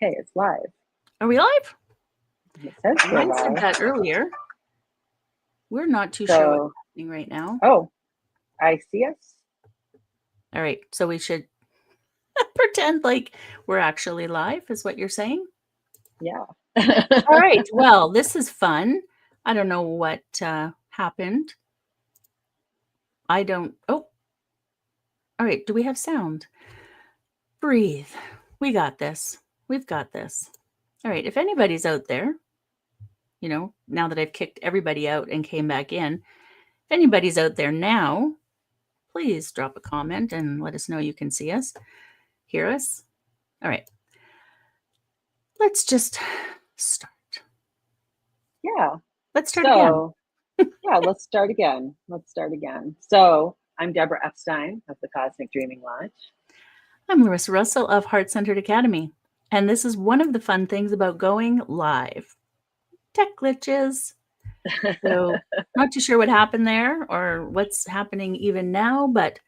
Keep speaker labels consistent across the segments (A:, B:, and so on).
A: Okay, it's live.
B: Are we live?
A: It says we're
B: Mine said
A: live.
B: that earlier. We're not too sure what's happening right now.
A: Oh, I see us.
B: All right, so we should pretend like we're actually live, is what you're saying?
A: Yeah.
B: All right, well, this is fun. I don't know what happened. Oh, all right, do we have sound? Breathe. We got this. We've got this. All right, if anybody's out there, now that I've kicked everybody out and came back in, if anybody's out there now, please drop a comment and let us know you can see us, hear us. All right. Let's just start.
A: Yeah.
B: Let's start again.
A: Yeah, let's start again. So I'm Deborah Epstein of the Cosmic Dreaming Lodge.
B: I'm Larissa Russell of Heart Centered Academy. And this is one of the fun things about going live. Tech glitches. So not too sure what happened there or what's happening even now, but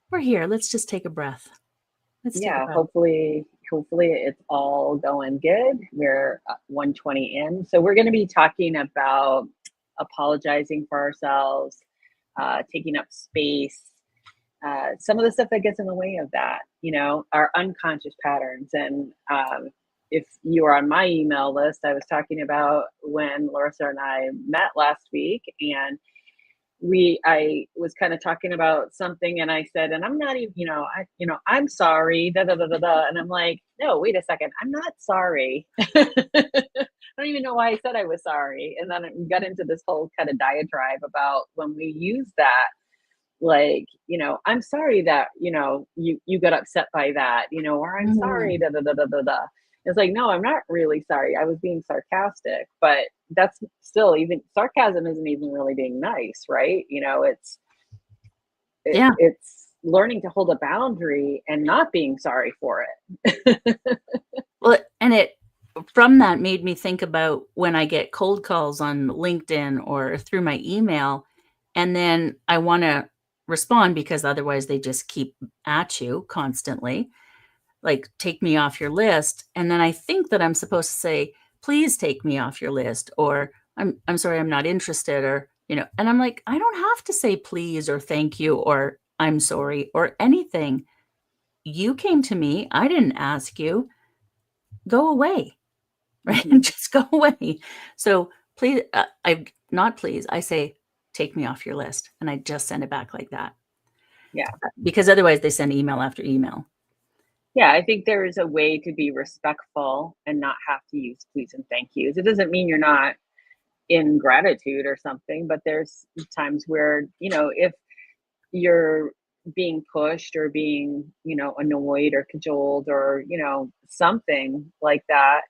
B: we're here. Let's just take a breath.
A: Hopefully it's all going good. We're 120 in. So we're going to be talking about apologizing for ourselves, taking up space, some of the stuff that gets in the way of that, our unconscious patterns. And if you are on my email list, I was talking about when Larissa and I met last week, and I was kind of talking about something, and I said, and I'm not even, I'm sorry, da da da da da, and I'm like, no, wait a second, I'm not sorry. I don't even know why I said I was sorry. And then we got into this whole kind of diatribe about when we use that, like, I'm sorry that, you got upset by that, or I'm sorry, da da da da da da. It's like, no, I'm not really sorry. I was being sarcastic, but that's still, even sarcasm isn't even really being nice, right? It's learning to hold a boundary and not being sorry for it.
B: Well, and from that made me think about when I get cold calls on LinkedIn or through my email, and then I want to respond because otherwise they just keep at you constantly, like, take me off your list. And then I think that I'm supposed to say, please take me off your list, or I'm sorry, I'm not interested, or, and I'm like, I don't have to say please or thank you or I'm sorry or anything. You came to me. I didn't ask you. Go away, right? Mm-hmm. Just go away. So please, I say, take me off your list. And I just send it back like that.
A: Yeah.
B: Because otherwise they send email after email.
A: Yeah, I think there is a way to be respectful and not have to use please and thank yous. It doesn't mean you're not in gratitude or something, but there's times where, if you're being pushed or being, annoyed or cajoled or, something like that,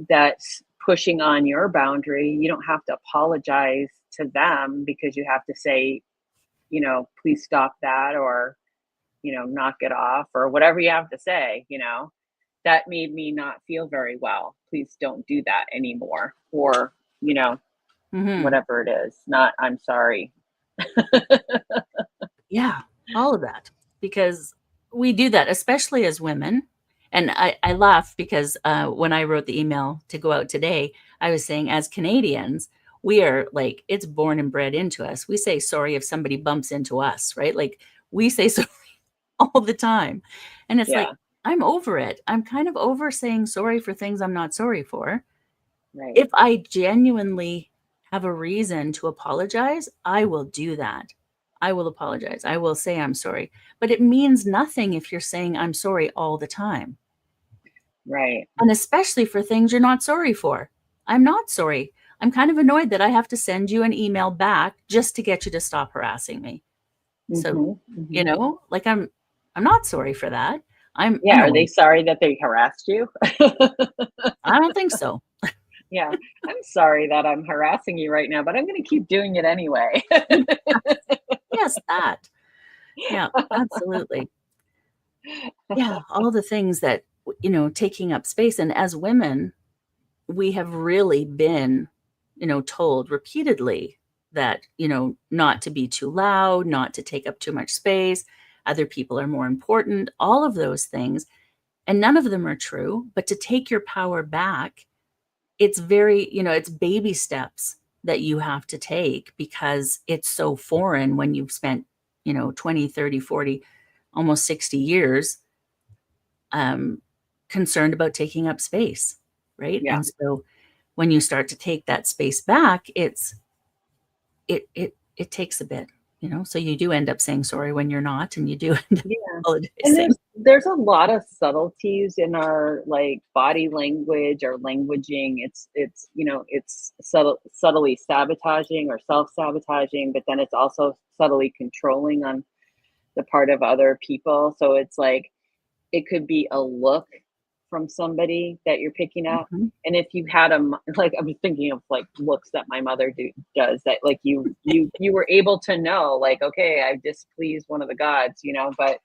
A: that's pushing on your boundary, you don't have to apologize to them because you have to say, please stop that, or, knock it off, or whatever you have to say, that made me not feel very well. Please don't do that anymore. Or, whatever it is, not, I'm sorry.
B: Yeah, all of that, because we do that, especially as women. And I laugh because when I wrote the email to go out today, I was saying, as Canadians, we are like, it's born and bred into us. We say sorry if somebody bumps into us, right? Like, we say sorry all the time. And it's like, I'm over it. I'm kind of over saying sorry for things I'm not sorry for.
A: Right.
B: If I genuinely have a reason to apologize, I will do that. I will apologize. I will say I'm sorry. But it means nothing if you're saying I'm sorry all the time.
A: Right.
B: And especially for things you're not sorry for. I'm not sorry. I'm kind of annoyed that I have to send you an email back just to get you to stop harassing me. So, like, I'm not sorry for that. I'm
A: annoyed. Are they sorry that they harassed you?
B: I don't think so.
A: Yeah, I'm sorry that I'm harassing you right now, but I'm going to keep doing it anyway.
B: Yes, that. Yeah, absolutely. Yeah, all the things that, taking up space. And as women, we have really been, told repeatedly that, not to be too loud, not to take up too much space. Other people are more important, all of those things. and none of them are true. But to take your power back, it's very, it's baby steps that you have to take, because it's so foreign when you've spent 20, 30, 40, almost 60 years concerned about taking up space, right?
A: Yeah.
B: And so when you start to take that space back, it takes a bit, so you do end up saying sorry when you're not, and you do end up
A: Yeah. And
B: apologizing.
A: there's a lot of subtleties in our like body language or languaging. It's subtly sabotaging or self-sabotaging, but then it's also subtly controlling on the part of other people. So it's like it could be a look from somebody that you're picking up.
B: Mhm.
A: And if you had like I was thinking of like looks that my mother does that like you were able to know like, okay, I displeased one of the gods, but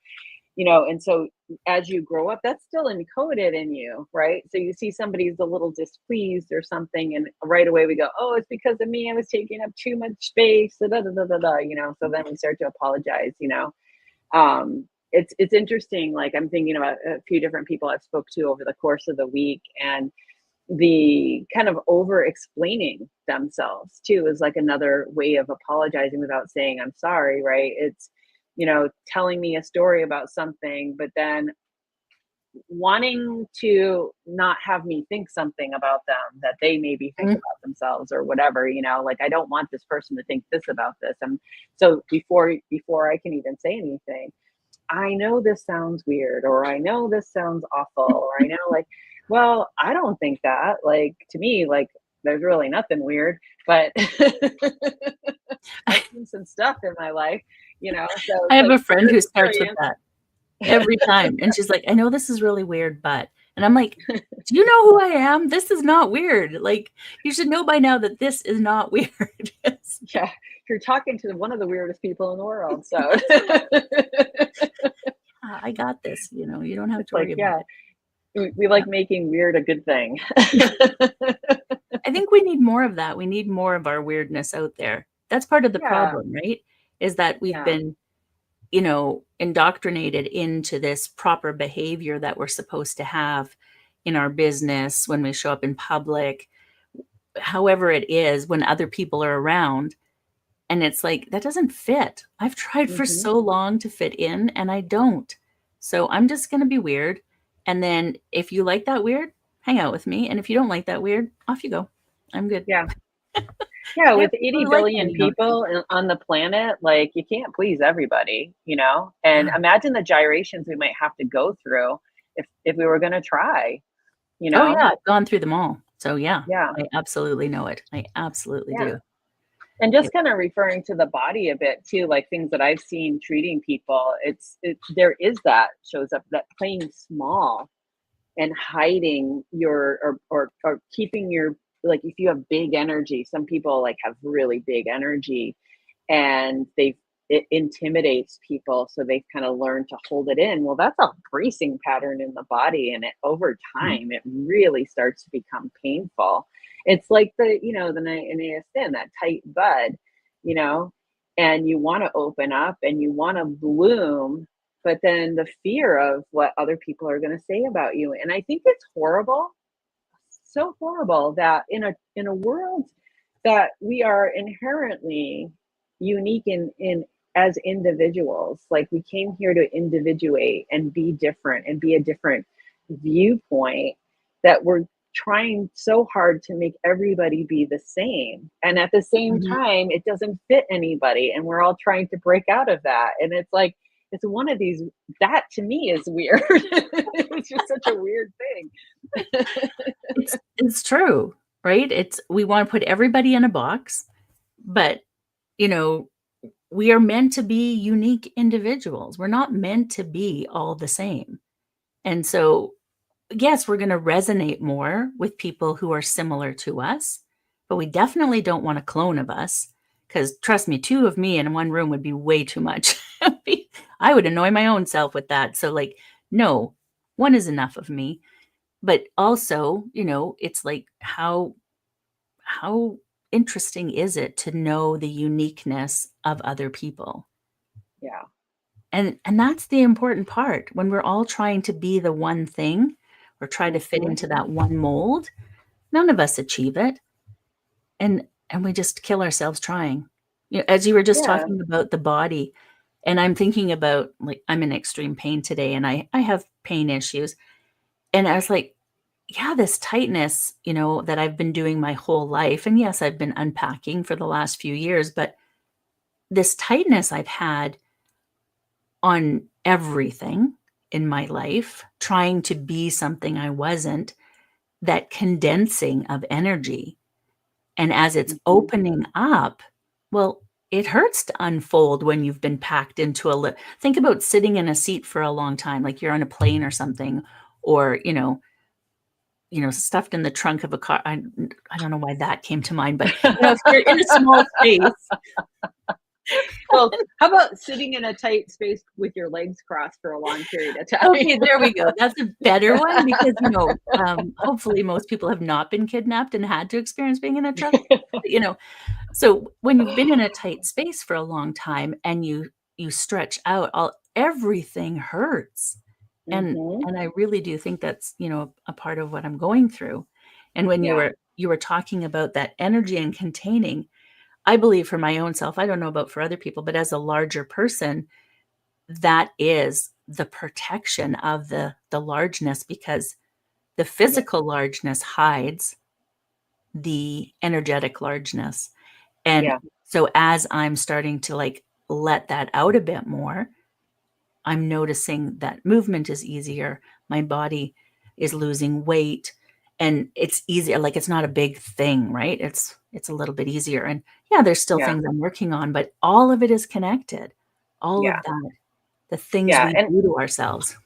A: and so as you grow up, that's still encoded in you, right? So you see somebody's a little displeased or something, and right away we go, oh, it's because of me. I was taking up too much space. Da, da, da, da, da, so then we start to apologize. It's interesting. Like I'm thinking about a few different people I've spoke to over the course of the week, and the kind of over explaining themselves too is like another way of apologizing without saying I'm sorry, right? It's telling me a story about something, but then wanting to not have me think something about them that they maybe think
B: Mhm.
A: about themselves or whatever, like I don't want this person to think this about this. And so before I can even say anything, I know this sounds weird, or I know this sounds awful, or I know, like, well, I don't think that. Like, to me, like, there's really nothing weird, but I've seen some stuff in my life, so
B: I
A: it's
B: have
A: like,
B: a friend
A: here,
B: who
A: here
B: starts with
A: I
B: that every time, and she's like, "I know this is really weird, but," and I'm like, "Do you know who I am? This is not weird. Like, you should know by now that this is not weird."
A: yeah, you're talking to one of the weirdest people in the world, so
B: I got this, you don't have
A: it's
B: to
A: like,
B: worry about
A: yeah,
B: it.
A: we
B: Yeah.
A: like making weird a good thing.
B: I think we need more of that. We need more of our weirdness out there. That's part of the
A: Yeah,
B: problem, right? Is that we've
A: yeah,
B: been, indoctrinated into this proper behavior that we're supposed to have in our business, when we show up in public, however it is, when other people are around. And it's like, that doesn't fit. I've tried for
A: hmm
B: so long to fit in, and I don't. So I'm just going to be weird. And then if you like that weird, hang out with me. And if you don't like that weird, off you go. I'm good.
A: yeah. Yeah,
B: I have
A: with
B: people
A: 80
B: who like
A: billion
B: hanging out with me.
A: people on the planet, like you can't please everybody. And
B: Yeah.
A: imagine the gyrations we might have to go through if we were going to try, you
B: Oh,
A: know?
B: yeah. I've gone through them all. So, yeah,
A: Yeah.
B: I absolutely know it. I absolutely
A: Yeah.
B: do.
A: And just
B: It,
A: kind of referring to the body a bit too, like things that I've seen treating people, there is that shows up that playing small and hiding your or keeping your like if you have big energy, some people like have really big energy and it intimidates people, so they've kind of learned to hold it in. Well, that's a bracing pattern in the body, and over
B: Mhm.
A: time it really starts to become painful. It's like the NASM, that tight bud, you know and you want to open up and you want to bloom, but then the fear of what other people are going to say about you. And I think it's horrible, so horrible that in a world that we are inherently unique in as individuals, like we came here to individuate and be different and be a different viewpoint, that we're trying so hard to make everybody be the same, and at the same
B: Mhm.
A: time it doesn't fit anybody, and we're all trying to break out of that. And it's like it's one of these that to me is weird. It's just such a weird thing.
B: It's true, right? We want to put everybody in a box, but, you know, we are meant to be unique individuals. We're not meant to be all the same. And so, yes, we're going to resonate more with people who are similar to us, but we definitely don't want a clone of us, because trust me, two of me in one room would be way too much. I would annoy my own self with that. So, like, no, one is enough of me. But also, it's like, how interesting is it to know the uniqueness of other people?
A: Yeah.
B: And that's the important part. When we're all trying to be the one thing or try to fit
A: Mhm.
B: into that one mold, none of us achieve it. And we just kill ourselves trying. You know, as you were just
A: Yeah.
B: talking about the body, and I'm thinking about, like, I'm in extreme pain today and I have pain issues. And I was like, yeah, this tightness, you know, that I've been doing my whole life. And yes, I've been unpacking for the last few years, but this tightness I've had on everything in my life, trying to be something I wasn't, that condensing of energy. And as it's
A: Mhm.
B: opening up, well, it hurts to unfold when you've been packed into think about sitting in a seat for a long time, like you're on a plane or something, or, stuffed in the trunk of a car. I don't know why that came to mind, but, if you're in a small space.
A: Well, how about sitting in a tight space with your legs crossed for a long period of time?
B: Okay, there we go. That's a better one because, hopefully most people have not been kidnapped and had to experience being in a truck. You know, so when you've been in a tight space for a long time and you stretch out, everything hurts. And
A: Mhm.
B: and I really do think that's, a part of what I'm going through. And when you
A: Yeah.
B: were talking about that energy and containing, I believe for my own self, I don't know about for other people, but as a larger person, that is the protection of the largeness, because the
A: Yeah.
B: physical largeness hides the energetic largeness. And
A: Yeah.
B: so as I'm starting to, like, let that out a bit more, I'm noticing that movement is easier. My body is losing weight and it's easier. Like, it's not a big thing, right? It's a little bit easier. And yeah, there's still
A: Yeah.
B: things I'm working on, but all of it is connected. All of
A: Yeah.
B: that, the things
A: Yeah.
B: we
A: And
B: do to ourselves.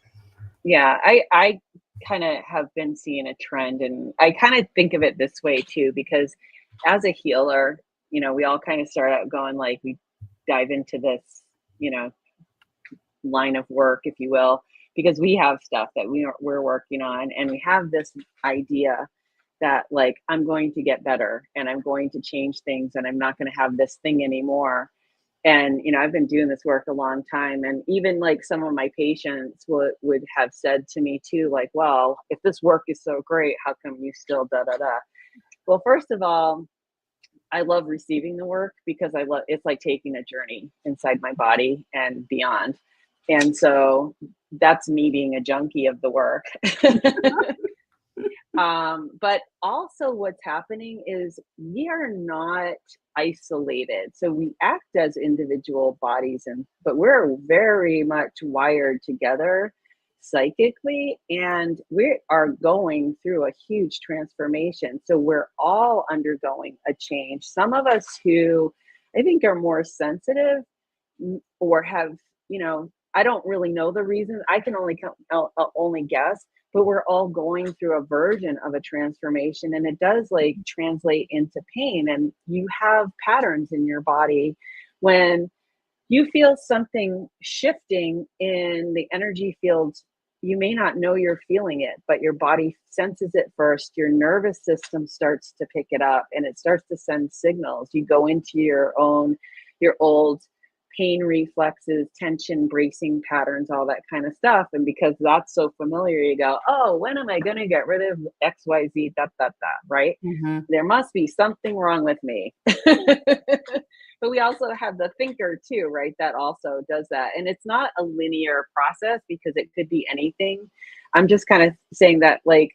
A: yeah, I kind of have been seeing a trend, and I kind of think of it this way too, because as a healer, we all kind of start out going like we dive into this, you know, line of work, if you will, because we have stuff that we're working on, and we have this idea that like I'm going to get better and I'm going to change things and I'm not going to have this thing anymore. And I've been doing this work a long time, and even like some of my patients would have said to me too, like, well, if this work is so great, how come you still da da da? Well, first of all, I love receiving the work because I love it's like taking a journey inside my body and beyond. And so that's me being a junkie of the work. But also, what's happening is we are not isolated. So we act as individual bodies, but we're very much wired together psychically, and we are going through a huge transformation. So we're all undergoing a change. Some of us who I think are more sensitive or have, I don't really know the reason. I can only guess, but we're all going through a version of a transformation, and it does like translate into pain, and you have patterns in your body when you feel something shifting in the energy fields. You may not know you're feeling it, but your body senses it first. Your nervous system starts to pick it up and it starts to send signals. You go into your old pain reflexes, tension, bracing patterns, all that kind of stuff. And because that's so familiar, you go, oh, when am I going to get rid of XYZ, that, right?
B: Mhm.
A: There must be something wrong with me. But we also have the thinker too, right? That also does that. And it's not a linear process because it could be anything. I'm just kind of saying that, like,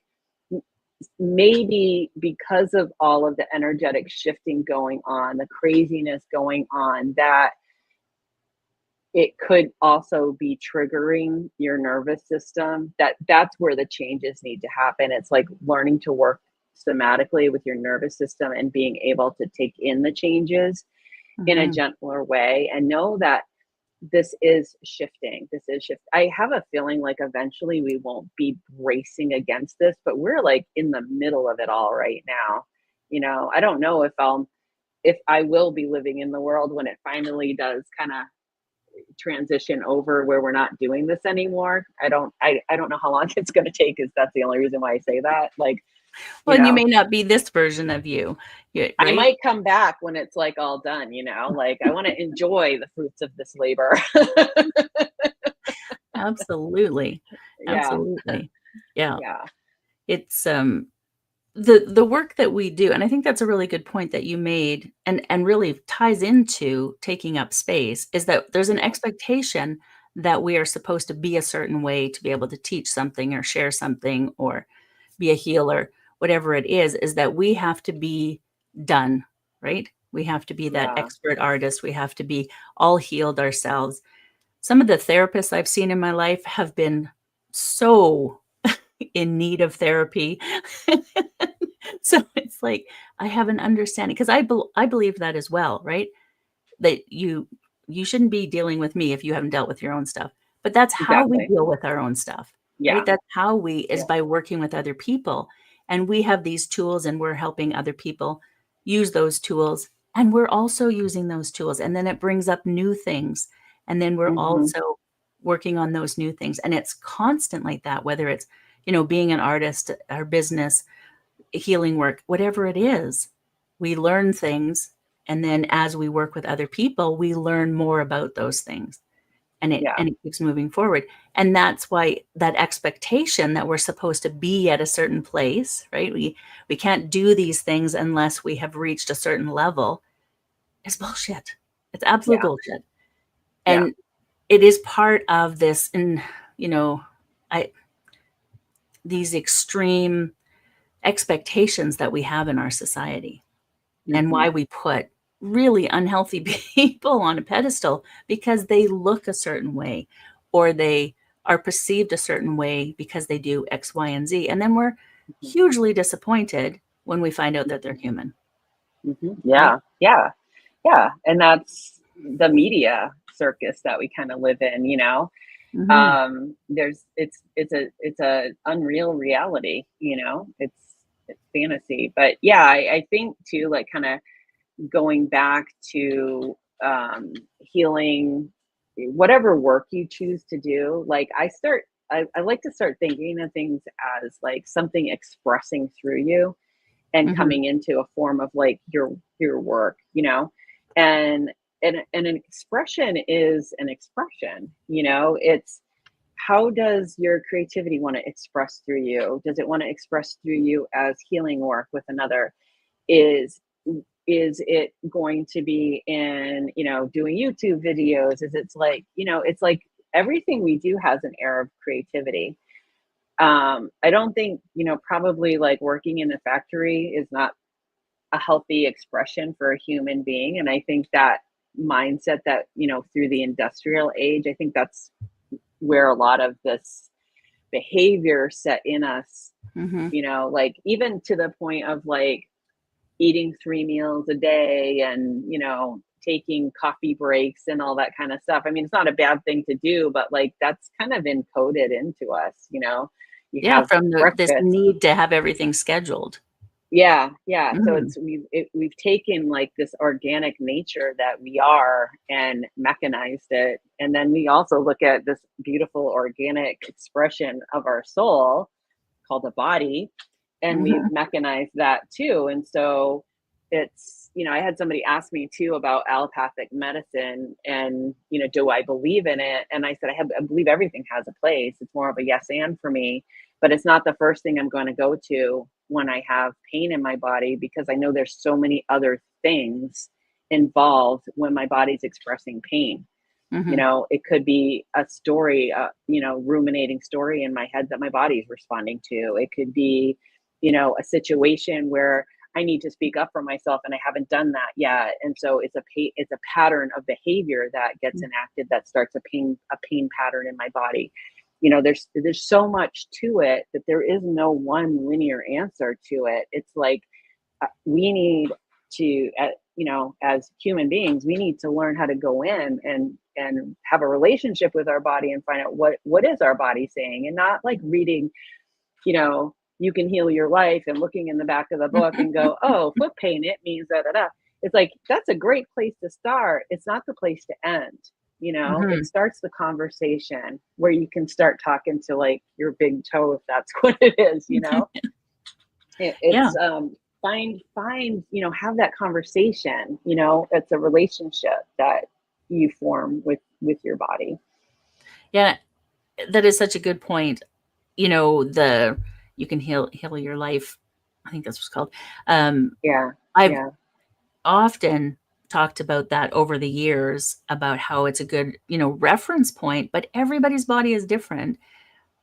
A: maybe because of all of the energetic shifting going on, the craziness going on, that it could also be triggering your nervous system. That's where the changes need to happen. It's like learning to work somatically with your nervous system and being able to take in the changes in a
B: Mhm.
A: gentler way and know that this is shifting. This is shift. I have a feeling like eventually we won't be racing against this, but we're like in the middle of it all right now. I don't know if I will be living in the world when it finally does kind of transition over where we're not doing this anymore. I don't know how long it's going to take. Is that's the only reason why I say that. Like, you
B: Well, and you may
A: know.
B: not be this version of you,
A: I
B: right?
A: might come back when it's like all done, you know, like I want to enjoy the fruits of this labor.
B: Absolutely.
A: Yeah.
B: Absolutely. Yeah.
A: Yeah.
B: It's the work that we do, and I think that's a really good point that you made, and really ties into taking up space, is that there's an
A: Yeah.
B: expectation that we are supposed to be a certain way to be able to teach something or share something or be a healer, whatever it is that we have to be done, right? We have to be that
A: Yeah.
B: expert artist. We have to be all healed ourselves. Some of the therapists I've seen in my life have been so in need of therapy. So it's like I have an understanding because I believe that as well, right? That you shouldn't be dealing with me if you haven't dealt with your own stuff. But that's how we
A: Exactly.
B: deal with our own stuff, right?
A: Yeah.
B: That's how we is
A: Yeah.
B: by working with other people. And we have these tools and we're helping other people use those tools. And we're also using those tools. And then it brings up new things. And then we're
A: Hmm.
B: also working on those new things. And it's constant like that, whether it's, being an artist, our business, healing work, whatever it is, we learn things. And then as we work with other people, we learn more about those things and it
A: Yeah.
B: and it keeps moving forward. And that's why that expectation that we're supposed to be at a certain place, right? We can't do these things unless we have reached a certain level is bullshit. It's absolute
A: Yeah.
B: bullshit.
A: Yeah.
B: And it is part of this and you know, I these extreme expectations that we have in our society and
A: Hmm.
B: why we put really unhealthy people on a pedestal because they look a certain way or they are perceived a certain way because they do X, Y, and Z. And then we're hugely disappointed when we find out that they're human, right?
A: Yeah. Yeah. Yeah. And that's the media circus that we kind of live in, you know.
B: Hmm.
A: There's it's a unreal reality, you know. It's fantasy. But yeah, I think too, like kind of going back to healing, whatever work you choose to do, like I like to start thinking of things as like something expressing through you and
B: Hmm.
A: coming into a form of like your work, you know. And and an expression is an expression, you know. It's how does your creativity want to express through you? Does it want to express through you as healing work with another? Is is it going to be in, you know, doing YouTube videos? Is it's like, you know, it's like everything we do has an air of creativity. I don't think, you know, probably like working in a factory is not a healthy expression for a human being. And I think that mindset that, you know, through the industrial age, I think that's where a lot of this behavior set in us,
B: Hmm.
A: you know, like even to the point of like eating 3 meals a day and, you know, taking coffee breaks and all that kind of stuff. I mean, it's not a bad thing to do, but like that's kind of encoded into us, you know. You
B: Yeah,
A: have
B: from this
A: breakfast.
B: need to have everything scheduled.
A: Yeah, yeah. So
B: Hmm.
A: it's we've taken like this organic nature that we are and mechanized it, and then we also look at this beautiful organic expression of our soul called a body, and we've
B: Hmm.
A: mechanized that too. And so it's, you know, I had somebody ask me too about allopathic medicine and, you know, do I believe in it? And I said, I believe everything has a place. It's more of a yes and for me, but it's not the first thing I'm going to go to when I have pain in my body because I know there's so many other things involved when my body's expressing pain. You
B: Hmm.
A: know, it could be a story, you know, ruminating story in my head that my body's responding to. It could be, you know, a situation where I need to speak up for myself and I haven't done that yet. And so it's a pattern of behavior that gets enacted that starts a pain pattern in my body. You know, there's so much to it that there is no one linear answer to it. It's like we need to, you know, as human beings, we need to learn how to go in and have a relationship with our body and find out what is our body saying, and not like reading, you know, you can heal your life and looking in the back of the book and go, oh, foot pain, it means da da da. It's like that's a great place to start. It's not the place to end. You know,
B: Hmm.
A: it starts the conversation where you can start talking to like your big toe if that's what it is, you know.
B: Yeah.
A: It's find, have that conversation. It's a relationship that you form with your body.
B: Yeah. That is such a good point. The you can heal your life. I think that's what's called.
A: Yeah,
B: I've
A: yeah.
B: often talked about that over the years about how it's a good, reference point, but everybody's body is different.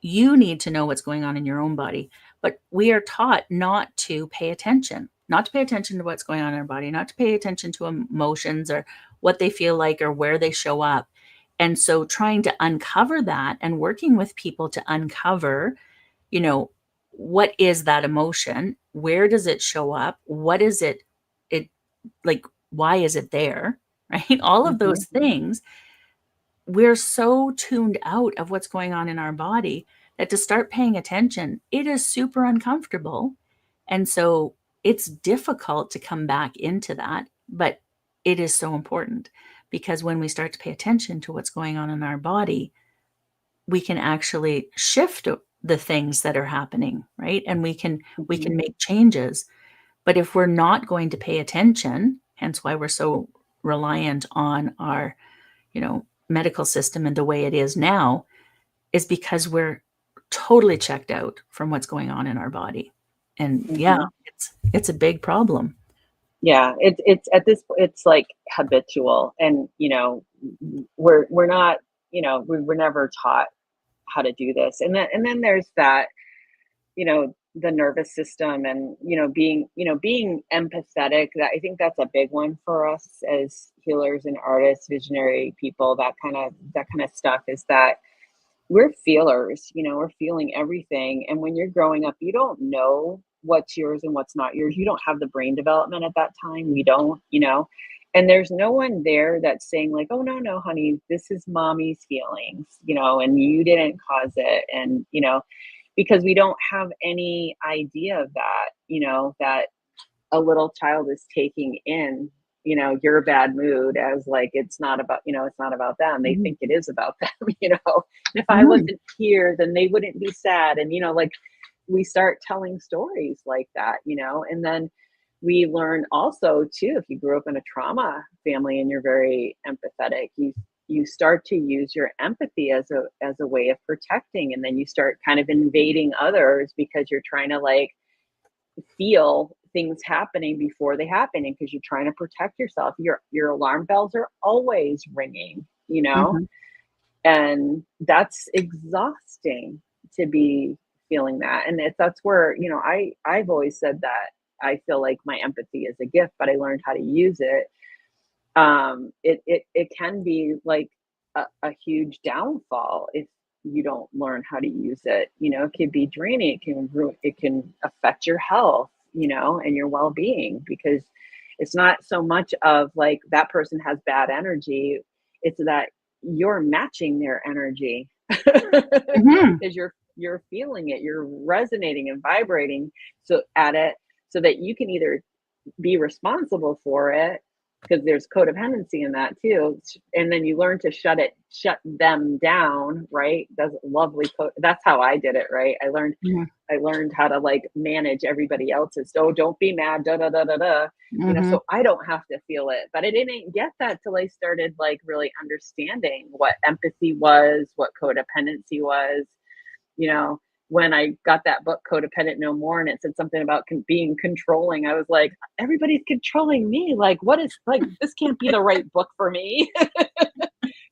B: You need to know what's going on in your own body. But we are taught not to pay attention to what's going on in our body, not to pay attention to emotions or what they feel like or where they show up. And so trying to uncover that and working with people to uncover, you know, what is that emotion? Where does it show up? What is it? It like, why is it there? Right? All of
A: Hmm.
B: those things, we're so tuned out of what's going on in our body that to start paying attention, it is super uncomfortable. And so it's difficult to come back into that, but it is so important because when we start to pay attention to what's going on in our body, we can actually shift the things that are happening, right? And we can
A: Hmm.
B: make changes. But if we're not going to pay attention, hence why we're so reliant on our medical system and the way it is now, is because we're totally checked out from what's going on in our body. And yeah,
A: Hmm.
B: it's a big problem.
A: Yeah, it's at this it's like habitual, and we're not, we were never taught how to do this, and then there's that, the nervous system, and being empathetic. That I think that's a big one for us as healers and artists, visionary people. That kind of stuff is that we're feelers. We're feeling everything, and when you're growing up, you don't know what's yours and what's not yours. You don't have the brain development at that time. We don't. And there's no one there that's saying like, oh, no, no, honey, this is mommy's feelings, and you didn't cause it. And because we don't have any idea of that a little child is taking in, your bad mood as like it's not about them. They
B: Mhm.
A: think it is about them. And if I
B: Mhm.
A: wasn't here, then they wouldn't be sad. And like we start telling stories like that. And then we learn also too, if you grew up in a trauma family and you're very empathetic, you start to use your empathy as a way of protecting, and then you start kind of invading others because you're trying to like feel things happening before they happen, and because you're trying to protect yourself, your alarm bells are always ringing.
B: Mhm.
A: And that's exhausting to be feeling that. And that's where I've always said that I feel like my empathy is a gift, but I learned how to use it. It can be like a huge downfall if you don't learn how to use it. It can be draining. It can affect your health, and your well-being, because it's not so much of like that person has bad energy. It's that you're matching their energy
B: Mhm.
A: because you're feeling it, you're resonating and vibrating so at it, so that you can either be responsible for it, because there's codependency in that too. And then you learn to shut them down, right? That's lovely. That's how I did it, right? I learned
B: Mhm.
A: I learned how to like manage everybody else's. Oh, don't be mad, da da da da da.
B: Mhm.
A: So I don't have to feel it. But I didn't get that till I started like really understanding what empathy was, what codependency was, you know, when I got that book, Codependent No More, and it said something about being controlling, I was like, everybody's controlling me. Like, what is, like, this can't be the right book for me.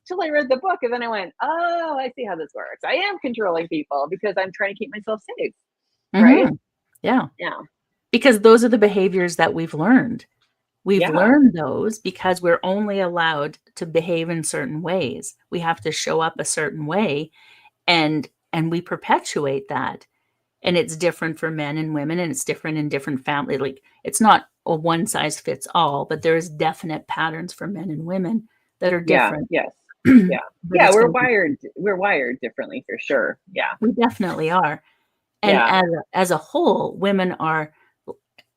A: Till I read the book. And then I went, oh, I see how this works. I am controlling people because I'm trying to keep myself safe. Right.
B: Mhm. Yeah,
A: Yeah.
B: because those are the behaviors that we've learned. We've
A: Yeah.
B: learned those because we're only allowed to behave in certain ways. We have to show up a certain way, and we perpetuate that. And it's different for men and women, and it's different in different family. Like, it's not a one size fits all, but there is definite patterns for men and women that are
A: Yeah.
B: different.
A: Yes. Yeah.
B: But
A: Yeah.
B: it's
A: We're
B: going to be,
A: wired. We're wired differently for sure. Yeah.
B: we definitely are. And
A: Yeah.
B: as a whole, women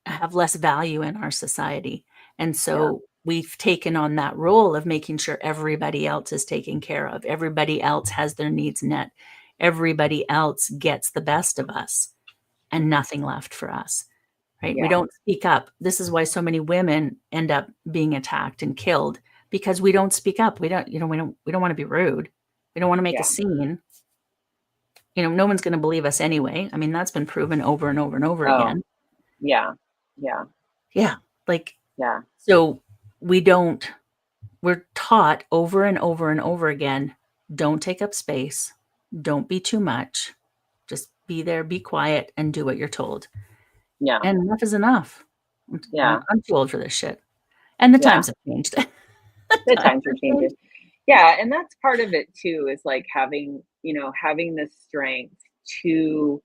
B: have less value in our society. And
A: Yeah.
B: so we've taken on that role of making sure everybody else is taken care of. Everybody else has their needs met. Everybody else gets the best of us and nothing left for us. right? We
A: Yeah.
B: don't speak up. This is why so many women end up being attacked and killed, because we don't speak up. We don't, we don't want to be rude. We don't want to make a
A: Yeah.
B: scene. No one's going to believe us anyway. I mean, that's been proven over and over and over
A: Oh,
B: again.
A: yeah. Yeah.
B: Yeah. Like,
A: Yeah.
B: so we're taught over and over and over again, don't take up space. Don't be too much. Just be there, be quiet, and do what you're told.
A: Yeah.
B: And enough is enough.
A: Yeah.
B: I'm too old for this shit. And the
A: Yeah.
B: times have changed.
A: The
B: Times
A: times are
B: have
A: changing.
B: changed.
A: Yeah. And that's part of it too, is like having the strength to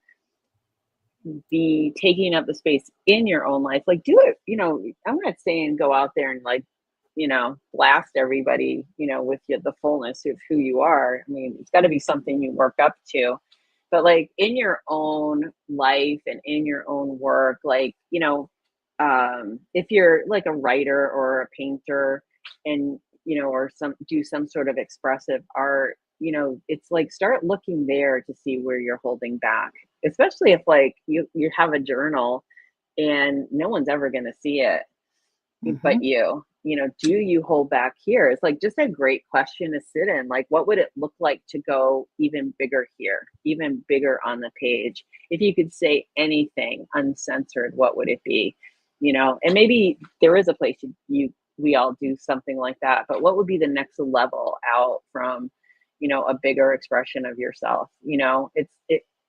A: be taking up the space in your own life. Like, do it, I'm not saying go out there and like, blast everybody, with the fullness of who you are. I mean, it's got to be something you work up to. But like in your own life and in your own work, like, if you're like a writer or a painter and, or do some sort of expressive art, it's like start looking there to see where you're holding back, especially if like you have a journal and no one's ever going to see it but
B: Mhm.
A: do you hold back here? It's like just a great question to sit in. Like, what would it look like to go even bigger here, even bigger on the page? If you could say anything uncensored, what would it be? And maybe there is a place we all do something like that, but what would be the next level out from, a bigger expression of yourself?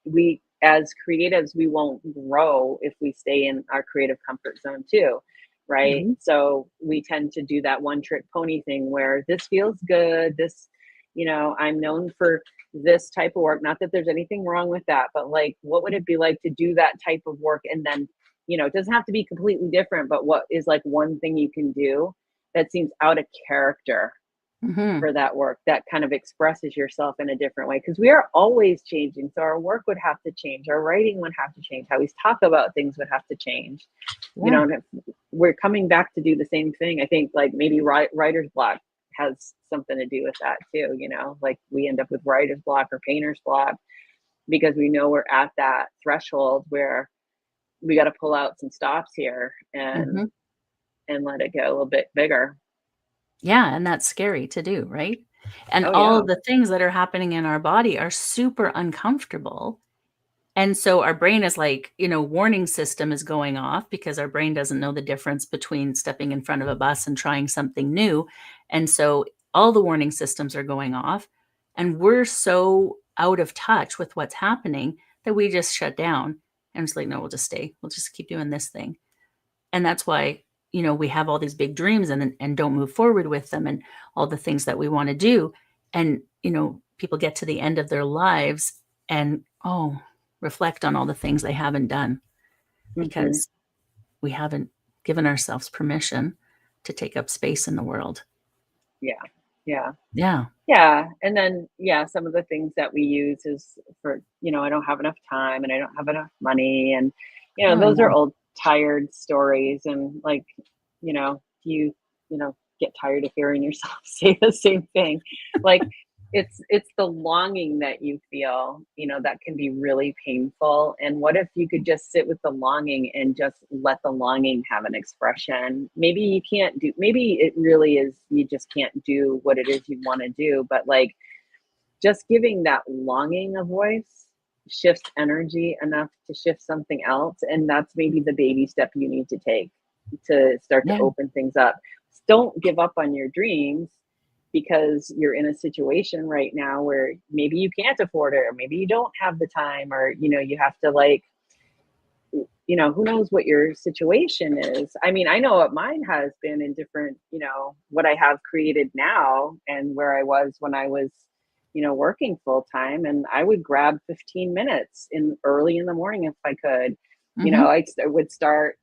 A: We as creatives, we won't grow if we stay in our creative comfort zone too, right?
B: Mhm.
A: So we tend to do that one trick pony thing where this feels good. I'm known for this type of work. Not that there's anything wrong with that, but like, what would it be like to do that type of work? And then, it doesn't have to be completely different, but what is like one thing you can do that seems out of character
B: Mhm.
A: for that work that kind of expresses yourself in a different way, because we are always changing, so our work would have to change, our writing would have to change, how we talk about things would have to change.
B: Yeah.
A: We're coming back to do the same thing. I think like maybe writer's block has something to do with that too. Like we end up with writer's block or painter's block because we know we're at that threshold where we got to pull out some stops here and
B: Mhm.
A: let it get a little bit bigger.
B: Yeah, and that's scary to do, right? And
A: Oh
B: all
A: yeah.
B: of the things that are happening in our body are super uncomfortable. And so our brain is like, warning system is going off because our brain doesn't know the difference between stepping in front of a bus and trying something new. And so all the warning systems are going off. And we're so out of touch with what's happening that we just shut down. And it's like, no, we'll just stay. We'll just keep doing this thing. And that's why, we have all these big dreams and don't move forward with them and all the things that we want to do. And, people get to the end of their lives and, oh, reflect on all the things they haven't done
A: Hmm.
B: because we haven't given ourselves permission to take up space in the world.
A: Yeah. Yeah.
B: Yeah.
A: Yeah, and then, yeah, some of the things that we use is for, I don't have enough time and I don't have enough money, and,
B: Oh,
A: those are
B: yeah.
A: old tired stories, and like, get tired of hearing yourself say the same thing. Like, it's the longing that you feel, that can be really painful, and what if you could just sit with the longing and just let the longing have an expression? Maybe it really is you just can't do what it is you wanna do, but, like, just giving that longing a voice shifts energy enough to shift something else, and that's maybe the baby step you need to take to start to
B: Yeah.
A: open things up. Don't give up on your dreams because you're in a situation right now where maybe you can't afford it or maybe you don't have the time, or you have to like, who knows what your situation is. I mean, I know what mine has been in different, what I have created now and where I was when I was, working full time. And I would grab 15 minutes in early in the morning if I could.
B: Mhm.
A: I would start,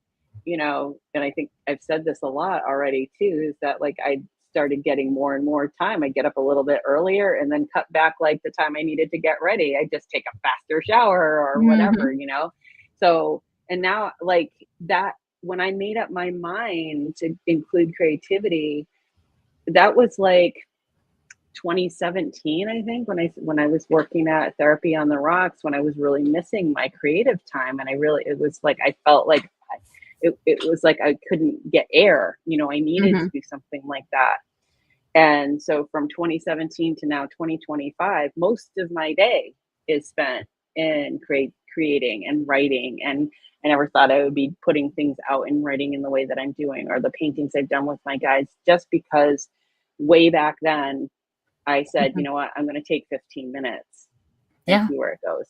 A: and I think I've said this a lot already too, is that like I started getting more and more time. I get up a little bit earlier and then cut back like the time I needed to get ready. I just take a faster shower or whatever,
B: Mhm.
A: So, and now like that, when I made up my mind to include creativity, that was like 2017, I think, when I was working at Therapy on the Rocks, when I was really missing my creative time, and it was like I felt like it was like I couldn't get air. I needed to
B: Mhm.
A: do something like that. And so from 2017 to now 2025, most of my day is spent in creating and writing. And I never thought I would be putting things out and writing in the way that I'm doing, or the paintings I've done with my guides, just because way back then I said, you
B: Mhm.
A: know what, I'm going to take 15 minutes and
B: Yeah.
A: see where it goes.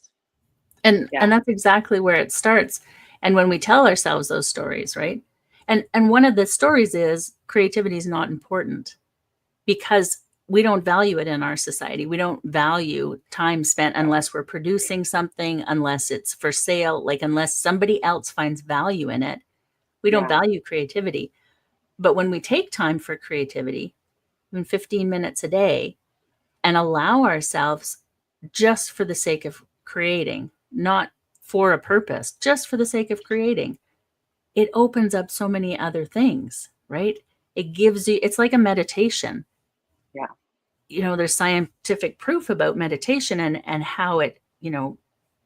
B: And
A: Yeah.
B: that's exactly where it starts. And when we tell ourselves those stories, right? And one of the stories is creativity is not important because we don't value it in our society. We don't value time spent unless we're producing something, unless it's for sale, like unless somebody else finds value in it. We don't
A: Yeah.
B: value creativity. But when we take time for creativity, even 15 minutes a day, and allow ourselves just for the sake of creating, not for a purpose, just for the sake of creating, it opens up so many other things, right? It gives you, it's like a meditation.
A: Yeah.
B: There's scientific proof about meditation and how it,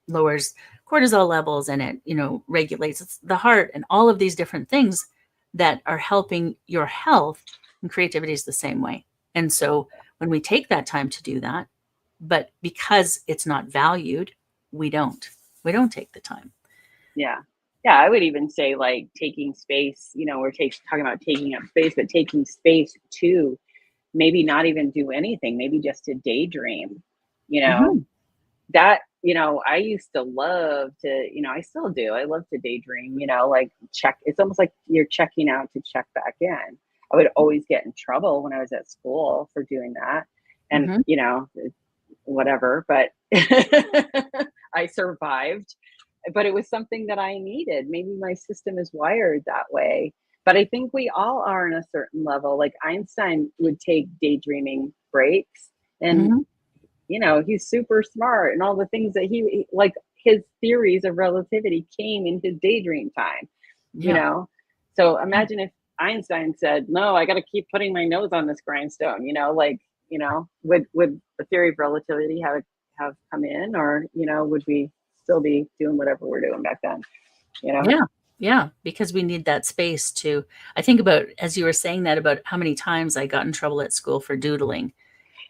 B: lowers cortisol levels and it, regulates the heart and all of these different things that are helping your health. And creativity is the same way. And so when we take that time to do that, but because it's not valued, we don't. We don't take the time.
A: Yeah. Yeah. I would even say like taking space, we're talking about taking up space, but taking space to maybe not even do anything, maybe just to daydream, you know,
B: Mhm.
A: that, I used to love to, I still do. I love to daydream, like check. It's almost like you're checking out to check back in. I would always get in trouble when I was at school for doing that. And,
B: Mhm.
A: whatever, but I survived. But it was something that I needed. Maybe my system is wired that way. But I think we all are on a certain level. Like Einstein would take daydreaming breaks, and
B: Mhm.
A: he's super smart, and all the things that like his theories of relativity came in his daydream time, you
B: Yeah.
A: know? So
B: Yeah.
A: imagine if Einstein said, no, I got to keep putting my nose on this grindstone, like, would the theory of relativity have come in, or, would we still be doing whatever we're doing back then, you know?
B: Yeah. Yeah. Because we need that space to, I think about, as you were saying that, about how many times I got in trouble at school for doodling,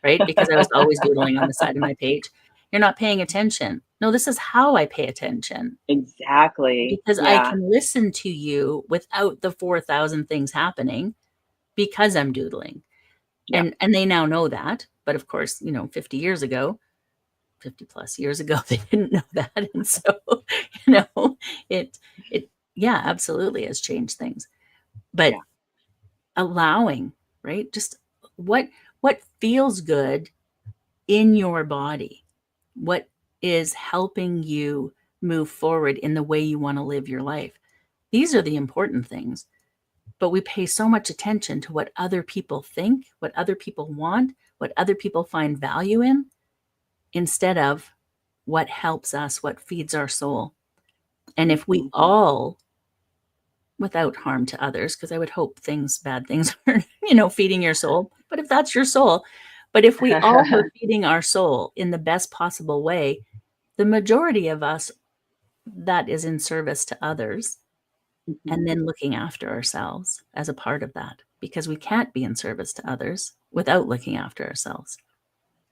B: right? Because I was always doodling on the side of my page. You're not paying attention. No, this is how I pay attention
A: Exactly.
B: because I
A: Yeah.
B: can listen to you without the 4,000 things happening because I'm doodling.
A: Yeah.
B: And they now know that. But of course, 50 years ago, 50 plus years ago, they didn't know that. And so, you know, it, yeah, absolutely has changed things. But
A: Yeah.
B: allowing, right? Just what, what feels good in your body? What is helping you move forward in the way you want to live your life? These are the important things. But we pay so much attention to what other people think, what other people want, what other people find value in, instead of what helps us, what feeds our soul. And if we
A: Mhm.
B: all, without harm to others, because I would hope bad things are, feeding your soul. But if that's your soul, but if we all were feeding our soul in the best possible way, the majority of us, that is in service to others,
A: Mhm.
B: and then looking after ourselves as a part of that, because we can't be in service to others without looking after ourselves.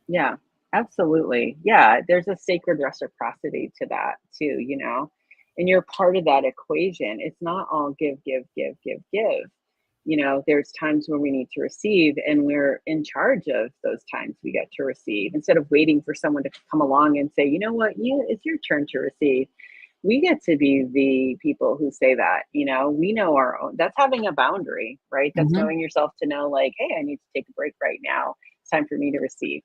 A: Yeah, absolutely. Yeah, there's a sacred reciprocity to that too, and you're part of that equation. It's not all give, give, give, give, give. There's times when we need to receive, and we're in charge of those times we get to receive instead of waiting for someone to come along and say, you know what, it's your turn to receive. We get to be the people who say that, we know our own. That's having a boundary, right? That's
B: Mhm.
A: knowing yourself to know, like, hey, I need to take a break right now. It's time for me to receive,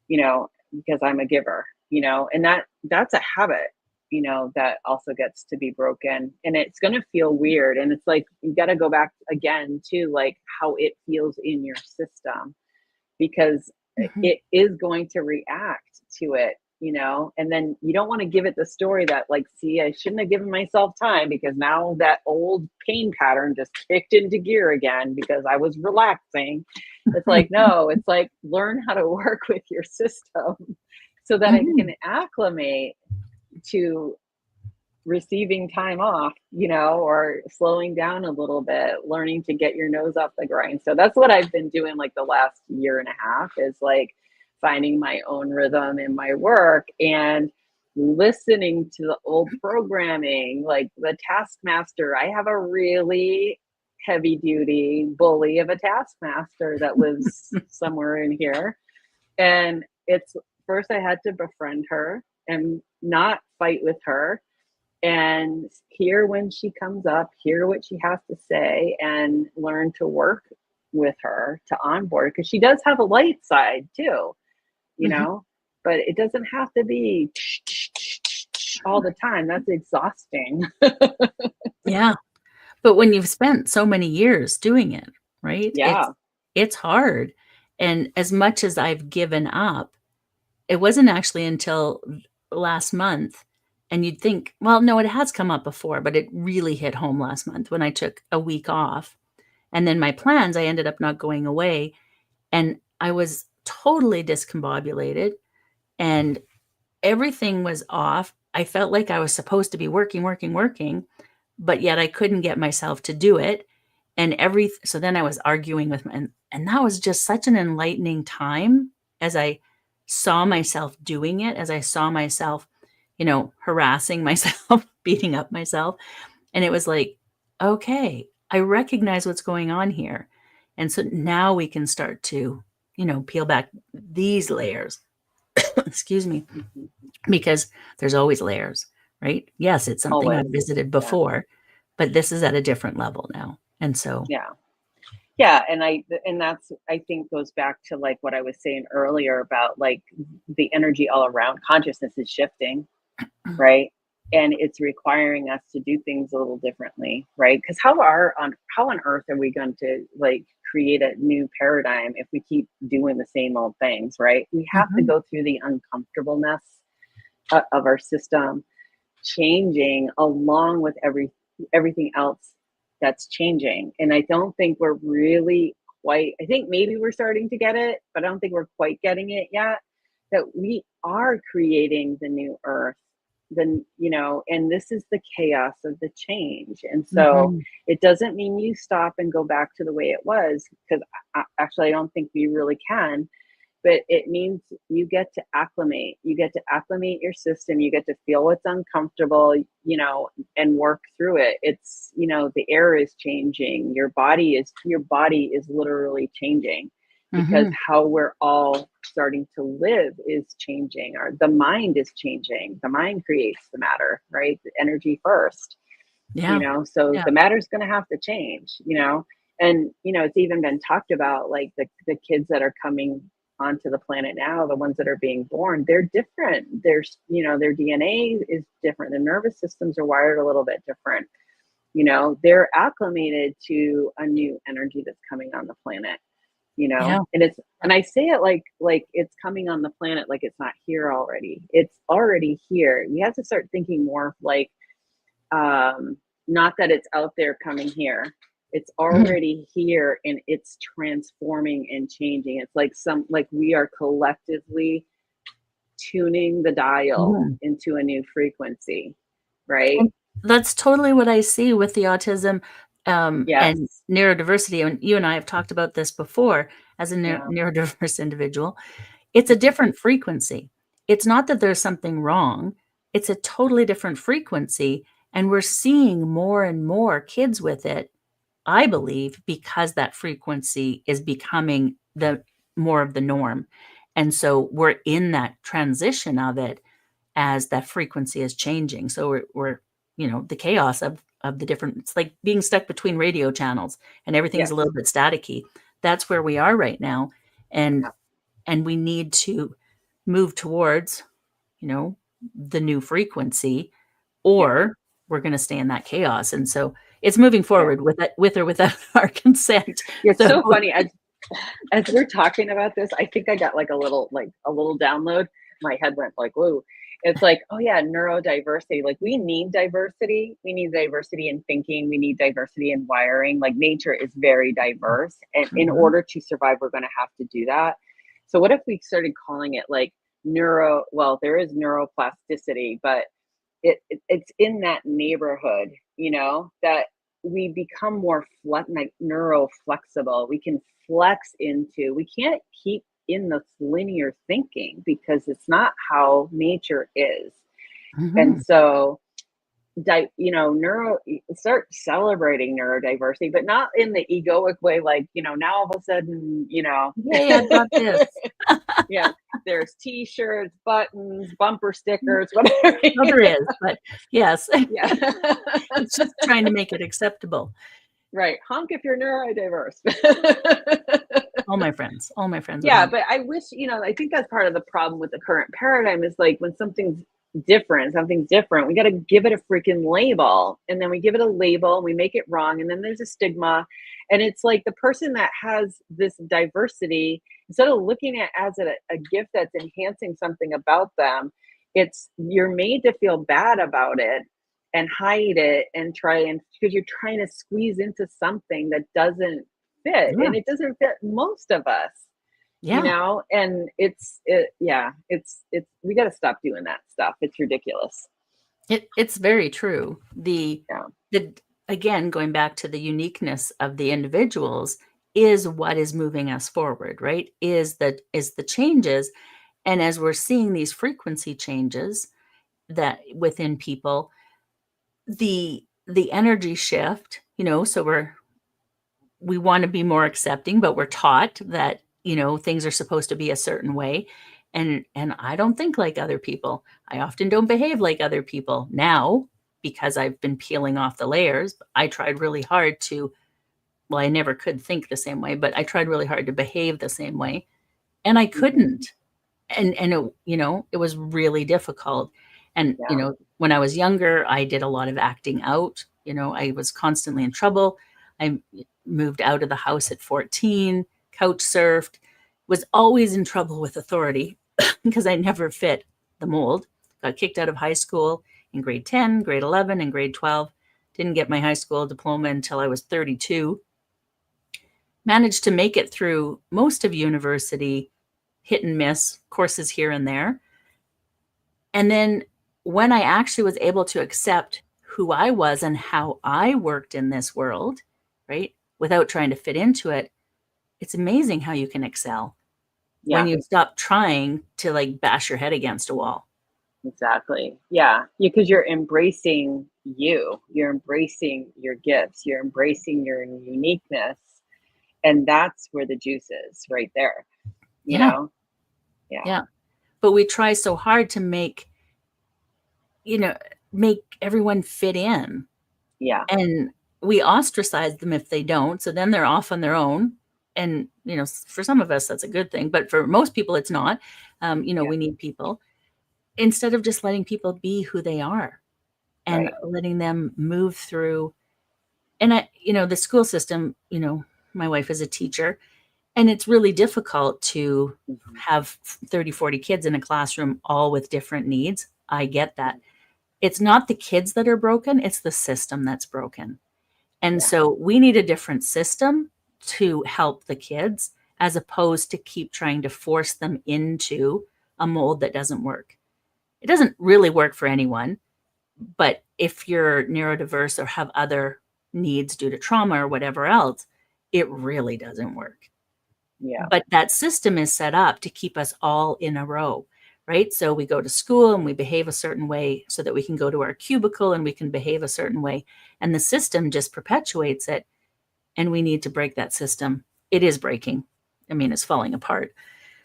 A: because I'm a giver, and that's a habit, that also gets to be broken, and it's going to feel weird. And it's like, you got to go back again to like how it feels in your system, because
B: Mhm.
A: it is going to react to it, and then you don't want to give it the story that, like, see, I shouldn't have given myself time because now that old pain pattern just kicked into gear again because I was relaxing. It's like, no, it's like, learn how to work with your system so that it
B: Mhm.
A: can acclimate to receiving time off, or slowing down a little bit, learning to get your nose off the grind. So that's what I've been doing like the last year and a half, is like finding my own rhythm in my work and listening to the old programming, like the taskmaster. I have a really heavy duty bully of a taskmaster that lives somewhere in here. And it's first I had to befriend her and not fight with her and hear when she comes up, hear what she has to say, and learn to work with her to onboard, because she does have a light side too, but it doesn't have to be all the time. That's exhausting.
B: Yeah. But when you've spent so many years doing it, right?
A: Yeah.
B: It's hard. And as much as I've given up, it wasn't actually until last month. And you'd think, well, no, it has come up before, but it really hit home last month when I took a week off. And then my plans, I ended up not going away. And I was totally discombobulated and everything was off. I felt like I was supposed to be working, but yet I couldn't get myself to do it. So then I was arguing with and that was just such an enlightening time as I saw myself doing it, as I saw myself, harassing myself, beating up myself. And it was like, okay, I recognize what's going on here. And so now we can start to, peel back these layers. Excuse me, because there's always layers, right? Yes, it's something
A: Always.
B: I've visited before, but this is at a different level now. And so,
A: yeah. And that's, I think, goes back to like what I was saying earlier about like the energy all around. Consciousness is shifting, right? And it's requiring us to do things a little differently, right? Because how on earth are we going to like create a new paradigm if we keep doing the same old things, right? We have to go through the uncomfortableness of our system changing along with everything else that's changing. And I don't think we're really quite, I think maybe we're starting to get it, but I don't think we're quite getting it yet, that we are creating the new earth, and this is the chaos of the change. And so it doesn't mean you stop and go back to the way it was, because actually I don't think we really can. But it means you get to acclimate. You get to acclimate your system. You get to feel what's uncomfortable, and work through it. It's, the air is changing. Your body is literally changing, because how we're all starting to live is changing. The mind is changing. The mind creates the matter, right? The energy first, so the matter's going to have to change, and, it's even been talked about, like the kids that are coming onto the planet now, the ones that are being born, they're different. There's, their DNA is different. The nervous systems are wired a little bit different. They're acclimated to a new energy that's coming on the planet, and I say it like it's coming on the planet, like it's not here already. It's already here. We have to start thinking more like, not that it's out there coming here. It's already here, and it's transforming and changing. It's like we are collectively tuning the dial into a new frequency, right?
B: And that's totally what I see with the autism
A: Yes.
B: and neurodiversity. And you and I have talked about this before as a neurodiverse individual. It's a different frequency. It's not that there's something wrong. It's a totally different frequency. And we're seeing more and more kids with it, I believe, because that frequency is becoming the more of the norm. And so we're in that transition of it as that frequency is changing. So we're the chaos of the different, it's like being stuck between radio channels and everything's a little bit staticky. That's where we are right now. And we need to move towards, the new frequency, or we're going to stay in that chaos. And so it's moving forward with or without our consent.
A: It's so funny. As we're talking about this, I think I got like a little download. My head went like, whoa. It's like, oh yeah, neurodiversity. Like we need diversity. We need diversity in thinking. We need diversity in wiring. Like nature is very diverse. And in order to survive, we're going to have to do that. So what if we started calling it like well, there is neuroplasticity, but it's in that neighborhood, that we become more like neuro flexible. We can flex into, we can't keep in this linear thinking because it's not how nature is. And
B: Mhm.
A: so neuro start celebrating neurodiversity, but not in the egoic way, like, now all of a sudden,
B: Yay, I've got this.
A: yeah, there's t-shirts, buttons, bumper stickers, whatever.
B: Well, there is, but yes,
A: Yeah.
B: it's just trying to make it acceptable.
A: Right. Honk if you're neurodiverse.
B: All my friends would
A: Yeah,
B: honk.
A: but I wish, I think that's part of the problem with the current paradigm is like when something's different, we got to give it a freaking label. And then we give it a label, we make it wrong. And then there's a stigma. And it's like the person that has this diversity, instead of looking at it as a gift that's enhancing something about them, you're made to feel bad about it and hide it and because you're trying to squeeze into something that doesn't fit,
B: Yeah,
A: and it doesn't fit most of us,
B: yeah.
A: and it's we got to stop doing that stuff. It's ridiculous.
B: It's very true.
A: Yeah.
B: The again, going back to the uniqueness of the individuals is what is moving us forward, right? Is the changes. And as we're seeing these frequency changes that within people, the energy shift, so we want to be more accepting, but we're taught that, things are supposed to be a certain way. And I don't think like other people. I often don't behave like other people now because I've been peeling off the layers. I tried really hard to, well, I never could think the same way, but I tried really hard to behave the same way and I
A: Hmm.
B: couldn't. And it was really difficult. And,
A: Yeah.
B: when I was younger, I did a lot of acting out. I was constantly in trouble. I moved out of the house at 14, couch surfed, was always in trouble with authority because I never fit the mold. Got kicked out of high school in grade 10, grade 11, and grade 12. Didn't get my high school diploma until I was 32. Managed to make it through most of university, hit and miss courses here and there. And then when I actually was able to accept who I was and how I worked in this world, right, without trying to fit into it, it's amazing how you can excel when
A: Yeah.
B: you stop trying to like bash your head against a wall.
A: Exactly. Yeah. Because you're embracing you're embracing your gifts, you're embracing your uniqueness, and that's where the juice is, right there. You
B: Yeah.
A: know. Yeah.
B: Yeah. But we try so hard to you know, make everyone fit in.
A: Yeah.
B: And we ostracize them if they don't. So then they're off on their own. And, for some of us, that's a good thing. But for most people, it's not.
A: Yeah.
B: We need people instead of just letting people be who they are and
A: Right.
B: letting them move through. And the school system, my wife is a teacher, and it's really difficult to
A: Hmm.
B: have 30, 40 kids in a classroom, all with different needs. I get that. It's not the kids that are broken, it's the system that's broken. And
A: Yeah.
B: so we need a different system to help the kids as opposed to keep trying to force them into a mold that doesn't work. It doesn't really work for anyone, but if you're neurodiverse or have other needs due to trauma or whatever else, it really doesn't work.
A: Yeah.
B: But that system is set up to keep us all in a row, right? So we go to school and we behave a certain way so that we can go to our cubicle and we can behave a certain way. And the system just perpetuates it. And we need to break that system. It is breaking. I mean, it's falling apart.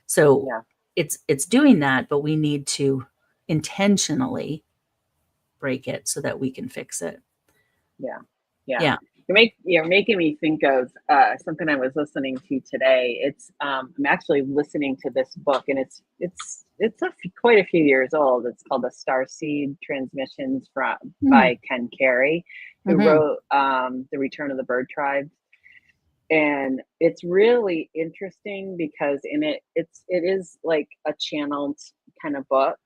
B: So
A: Yeah.
B: it's doing that, but we need to intentionally break it so that we can fix it.
A: Yeah. Yeah.
B: Yeah.
A: You're making me think of something I was listening to today. I'm actually listening to this book, and quite a few years old. It's called The Star Seed Transmissions
B: Mm-hmm.
A: by Ken Carey, who
B: Mm-hmm.
A: wrote The Return of the Bird Tribe. And it's really interesting because in it is like a channeled kind of book,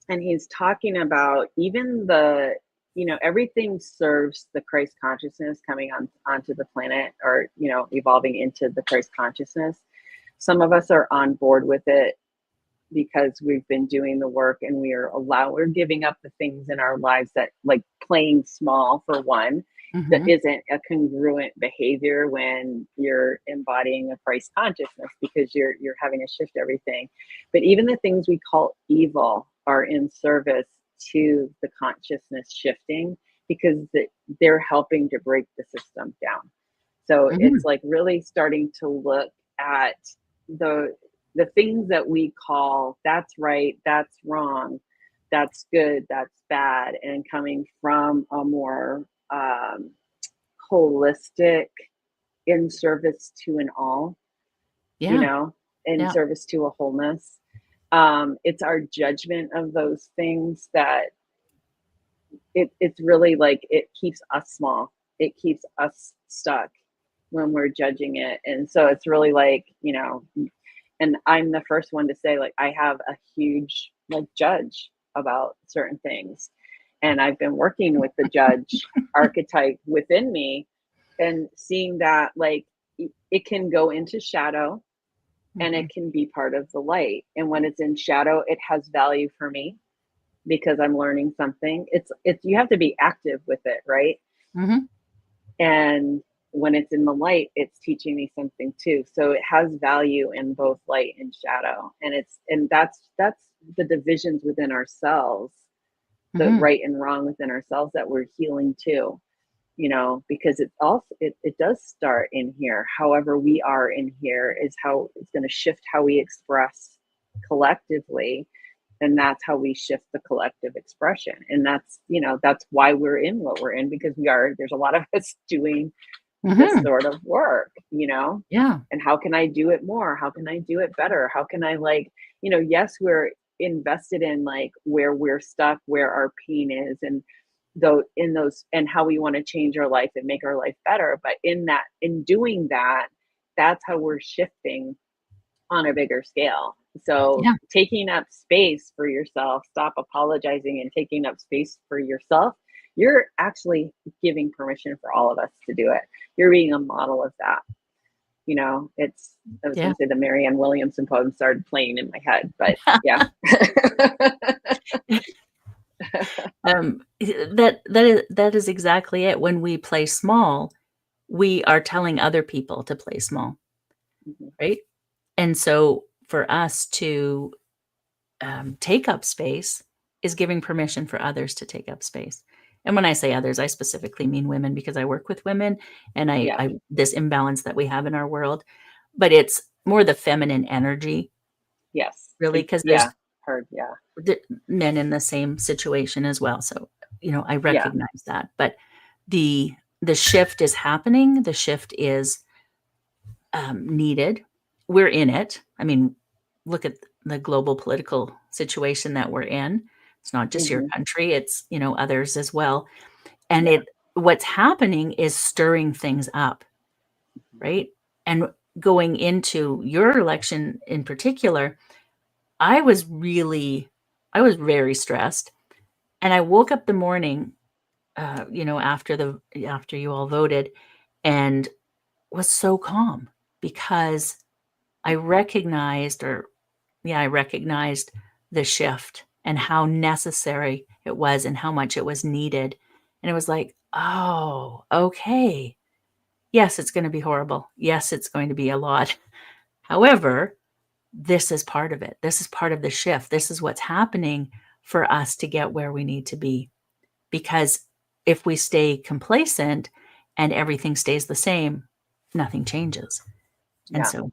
A: and he's talking about even everything serves the Christ consciousness coming onto the planet, or evolving into the Christ consciousness. Some of us are on board with it, because we've been doing the work, and we're giving up the things in our lives that, like playing small for one, that
B: Mm-hmm.
A: isn't a congruent behavior when you're embodying a Christ consciousness, because you're having to shift everything. But even the things we call evil are in service to the consciousness shifting, because they're helping to break the system down. So
B: Mm-hmm.
A: it's like really starting to look at the the things that we call that's right, that's wrong, that's good, that's bad, and coming from a more holistic, in service to an all, you
B: Yeah.
A: know, in
B: Yeah.
A: service to a wholeness. It's our judgment of those things that it's really like it keeps us small. It keeps us stuck when we're judging it. And so it's really like, and I'm the first one to say, like, I have a huge like judge about certain things. And I've been working with the judge archetype within me, and seeing that like it can go into shadow, and
B: Mm-hmm.
A: it can be part of the light. And when it's in shadow, it has value for me because I'm learning something. It's you have to be active with it, right?
B: Mm-hmm.
A: And when it's in the light, it's teaching me something too. So it has value in both light and shadow. And that's the divisions within ourselves, the
B: Mm-hmm.
A: right and wrong within ourselves that we're healing too. Because it does start in here. However we are in here is how it's going to shift how we express collectively, and that's how we shift the collective expression. And that's why we're in what we're in, because there's a lot of us doing this
B: Mm-hmm.
A: sort of work,
B: Yeah.
A: and how can I do it more? How can I do it better? How can I, like, yes, we're invested in like where we're stuck, where our pain is, and though in those, and how we want to change our life and make our life better. But in doing that, that's how we're shifting on a bigger scale. So
B: Yeah.
A: taking up space for yourself, stop apologizing and taking up space for yourself. You're actually giving permission for all of us to do it. You're being a model of that. I was going
B: Yeah.
A: to say the Marianne Williamson poem started playing in my head, but yeah.
B: That is exactly it. When we play small, we are telling other people to play small,
A: Mhm.
B: right? And so for us to take up space is giving permission for others to take up space. And when I say others, I specifically mean women, because I work with women, and
A: Yeah.
B: I this imbalance that we have in our world, but it's more the feminine energy,
A: Yes.
B: really, because
A: Yeah.
B: there's
A: Heard. Yeah.
B: men in the same situation as well. So, I
A: Yeah.
B: recognize that. But the the shift is happening. The shift is needed. We're in it. I mean, look at the global political situation that we're in. It's not just your
A: Hmm.
B: country, it's, others as well. And
A: Yeah.
B: what's happening is stirring things up, right? And going into your election in particular, I was really, I was very stressed. And I woke up the morning, after you all voted, and was so calm, because I recognized, I recognized the shift and how necessary it was and how much it was needed. And it was like, oh, okay. Yes, it's going to be horrible. Yes, it's going to be a lot. However, this is part of it. This is part of the shift. This is what's happening for us to get where we need to be. Because if we stay complacent and everything stays the same, nothing changes. And
A: Yeah.
B: so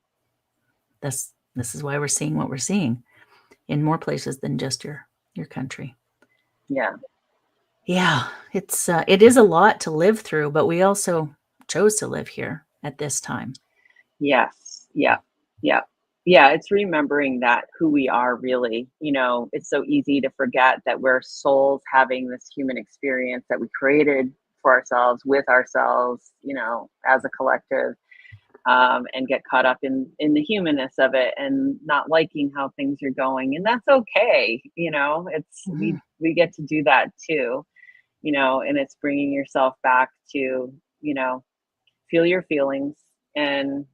B: this is why we're seeing what we're seeing in more places than just your country.
A: Yeah.
B: Yeah, it is a lot to live through, but we also chose to live here at this time.
A: Yes. Yeah. Yeah. Yeah. It's remembering that who we are really. It's so easy to forget that we're souls having this human experience that we created for ourselves, with ourselves, as a collective, and get caught up in the humanness of it and not liking how things are going. And that's okay. It's
B: Mhm.
A: we get to do that too, and it's bringing yourself back to, feel your feelings, and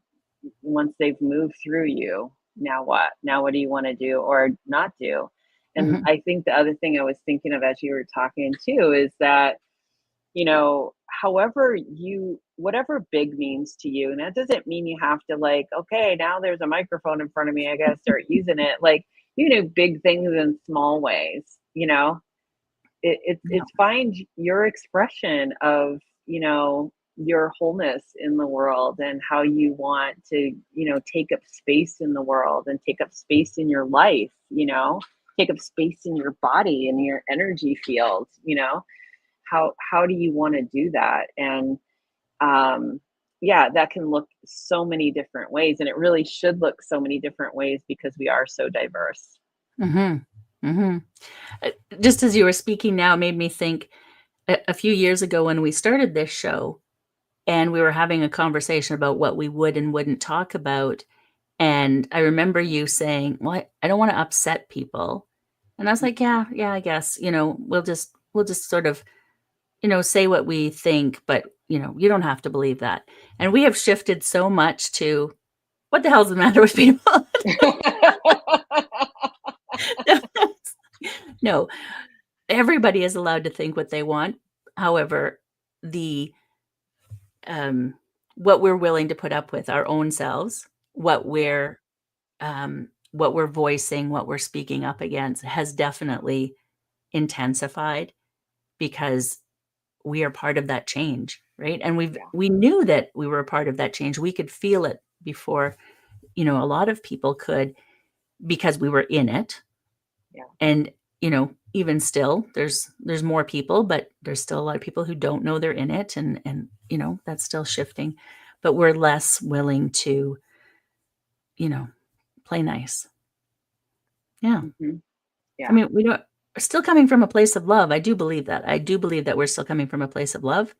A: once they've moved through you, now what? Now what do you want to do or not do? And
B: Mhm.
A: I think the other thing I was thinking of as you were talking too is that, however whatever big means to you, and that doesn't mean you have to like, okay, now there's a microphone in front of me, I gotta start using it. Like, big things in small ways,
B: Yeah.
A: it's find your expression of, your wholeness in the world and how you want to, take up space in the world and take up space in your life, take up space in your body and your energy field, how do you want to do that? And yeah, that can look so many different ways, and it really should look so many different ways because we are so diverse.
B: Mhm. Mhm. Just as you were speaking now, it made me think a few years ago when we started this show and we were having a conversation about what we would and wouldn't talk about. And I remember you saying, "Well, I don't want to upset people." And I was like, "Yeah, yeah, I guess, we'll just sort of, say what we think, but, you don't have to believe that." And we have shifted so much to what the hell's the matter with people? No, everybody is allowed to think what they want. However, the um, what we're willing to put up with our own selves,
A: Yeah,
B: what we're voicing, what we're speaking up against has definitely intensified because we are part of that change, right? And
A: yeah,
B: we knew that we were a part of that change. We could feel it before, a lot of people could because we were in it.
A: yeah,
B: And, even still, there's more people, but there's still a lot of people who don't know they're in it, and that's still shifting. But we're less willing to, you know, play nice. Yeah.
A: hmm,
B: I
A: yeah,
B: mean, we're still coming from a place of love. I do believe that. I do believe that we're still coming from a place of love,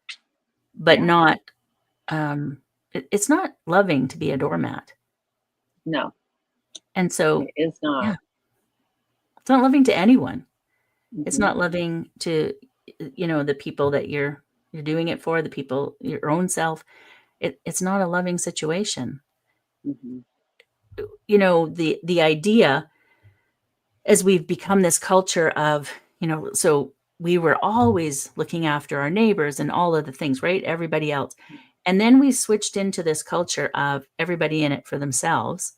B: but
A: yeah.
B: not it's not loving to be a doormat.
A: No,
B: And so,
A: it is
B: yeah,
A: not.
B: it's not loving to anyone. It's
A: Hmm.
B: not loving to, the people that you're doing it for, the people, your own self. It's not a loving situation.
A: Hmm.
B: The idea as we've become this culture of, so we were always looking after our neighbors and all of the things, right? Everybody else. And then we switched into this culture of everybody in it for themselves.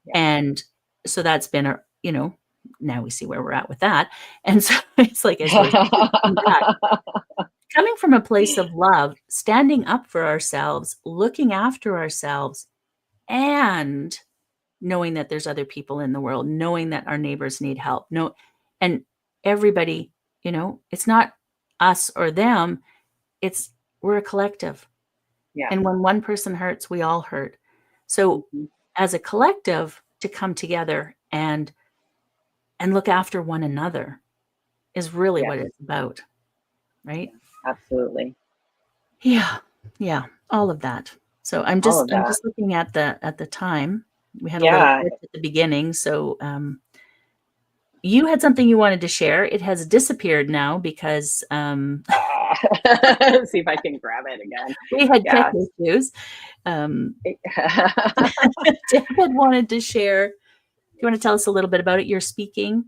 A: Yeah.
B: And so that's been now we see where we're at with that. And so it's like, as we're shifting back, coming from a place of love, standing up for ourselves, looking after ourselves, and knowing that there's other people in the world, knowing that our neighbors need help. No, and everybody, it's not us or them, it's we're a collective.
A: Yeah.
B: And when one person hurts, we all hurt. So
A: Hmm.
B: as a collective to come together and look after one another is really
A: Yes.
B: what it's about, right?
A: Yeah. Absolutely.
B: Yeah. Yeah, all of that. So I'm
A: All
B: just
A: of
B: I'm
A: that.
B: just looking at the time. We had a little
A: Yeah.
B: glitch at the beginning, so you had something you wanted to share. It has disappeared now because
A: See if I can grab it again.
B: we had tech
A: Yes.
B: issues. Um, Deb had wanted to share. Do you want to tell us a little bit about it? You're speaking.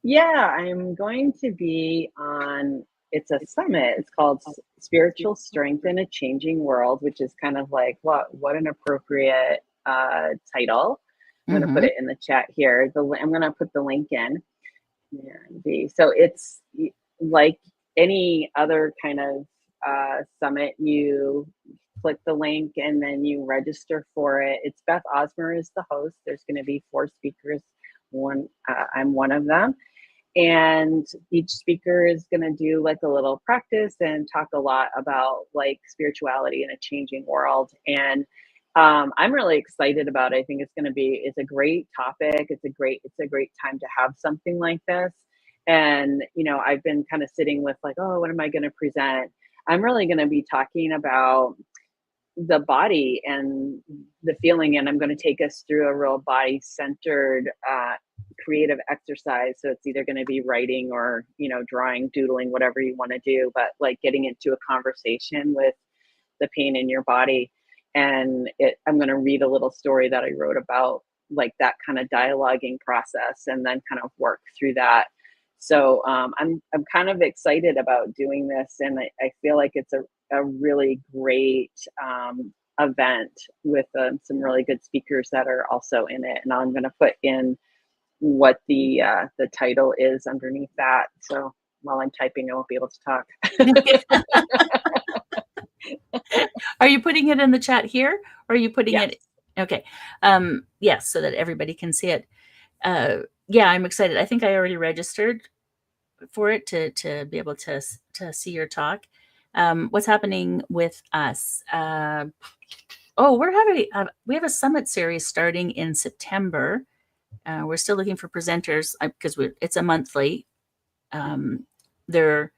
A: Yeah, I'm going to be on, it's a summit. It's called Spiritual Strength in a Changing World, which is kind of like what an appropriate title. I'm going to put
B: Mm-hmm.
A: it in the chat here. I'm going to put the link in. So it's like any other kind of summit. You click the link and then you register for it. It's Beth Osmer is the host. There's going to be 4 speakers. I'm one of them, and each speaker is going to do like a little practice and talk a lot about like spirituality in a changing world. And I'm really excited about it. I think it's a great topic. It's a great time to have something like this. And I've been kind of sitting with like, oh, what am I going to present? I'm really going to be talking about the body and the feeling, and I'm going to take us through a real body centered creative exercise. So it's either going to be writing or drawing, doodling, whatever you want to do, but like getting into a conversation with the pain in your body. And I'm going to read a little story that I wrote about like that kind of dialoguing process and then kind of work through that. So I'm kind of excited about doing this, and I feel like it's a really great event with some really good speakers that are also in it. And I'm going to put in what the title is underneath that. So while I'm typing, I won't be able to talk.
B: Are you putting it in the chat here, or are you putting
A: Yes.
B: it? Okay. Yes, so that everybody can see it. Yeah, I'm excited. I think I already registered for it to be able to see your talk. What's happening with us? We have a summit series starting in September. We're still looking for presenters because it's a monthly. They're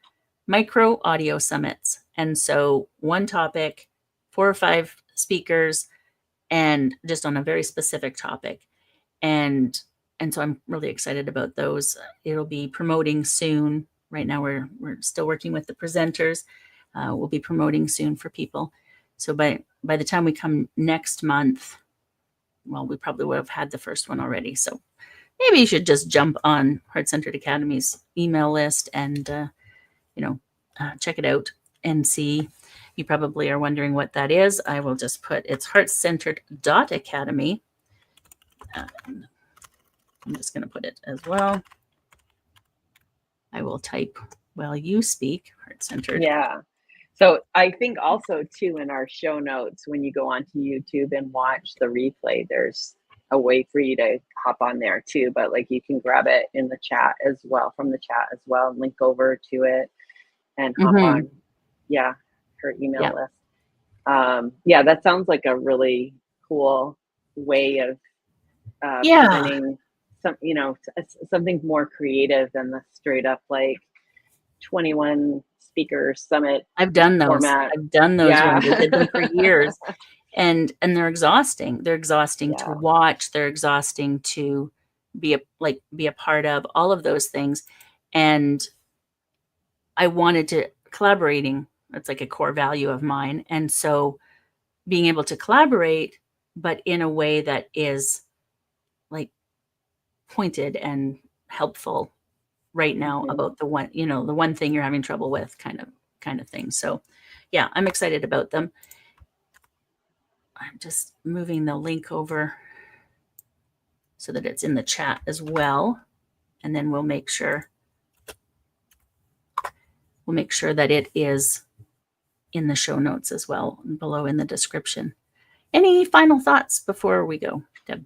B: micro audio summits, and so one topic, 4 or 5 speakers, and just on a very specific topic. And so I'm really excited about those. It'll be promoting soon. Right now we're still working with the presenters. We'll be promoting soon for people. So by the time we come next month, well, we probably would have had the first one already. So maybe you should just jump on Heart Centered Academy's email list and check it out and see. You probably are wondering what that is. I will just put it's heartcentered.academy. I'm just going to put it as well. I will type while you speak, heart-centered.
A: Yeah. So I think also too, in our show notes, when you go onto YouTube and watch the replay, there's a way for you to hop on there too, but like you can grab it in the chat as well, from the chat as well, and link over to it and hop on. Yeah. Her email list. Yeah, that sounds like a really cool way of presenting something more creative than the straight up like 21 speaker summit.
B: I've done those.
A: Format.
B: I've done those ones. I did them for years, and they're exhausting. They're exhausting to watch. They're exhausting to be a part of. All of those things, and I wanted to collaborating. That's like a core value of mine, and so being able to collaborate, but in a way that is like pointed and helpful right now about the one thing you're having trouble with kind of thing. So yeah, I'm excited about them. I'm just moving the link over so that it's in the chat as well. And then we'll make sure that it is in the show notes as well, below in the description. Any final thoughts before we go, Deb?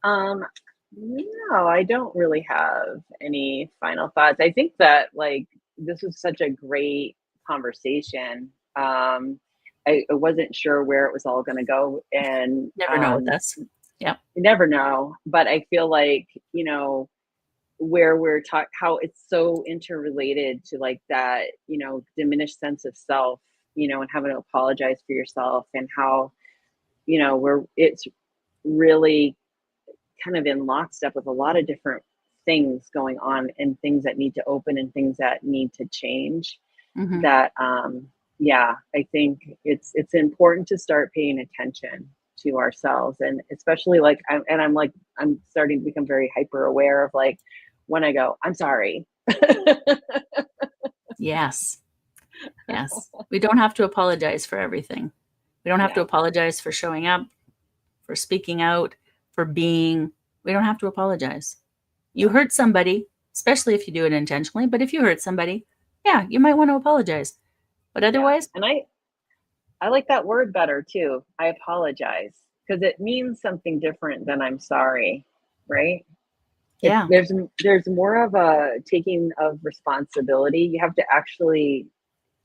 A: No, I don't really have any final thoughts. I think that like this was such a great conversation. I wasn't sure where it was all going to go, and
B: never know with us. Yeah,
A: you never know. But I feel like where we're talking, how it's so interrelated to like that diminished sense of self, and having to apologize for yourself, and how it's really kind of in lockstep with a lot of different things going on, and things that need to open and things that need to change. That I think it's important to start paying attention to ourselves, and especially like I'm starting to become very hyper aware of like when I go, I'm sorry.
B: Yes. We don't have to apologize for everything. We don't have to apologize for showing up, for speaking out, for being. We don't have to apologize. You hurt somebody, especially if you do it intentionally, but if you hurt somebody, you might want to apologize. But otherwise.
A: And I like that word better too. I apologize, because it means something different than I'm sorry, right?
B: Yeah.
A: There's more of a taking of responsibility. You have to actually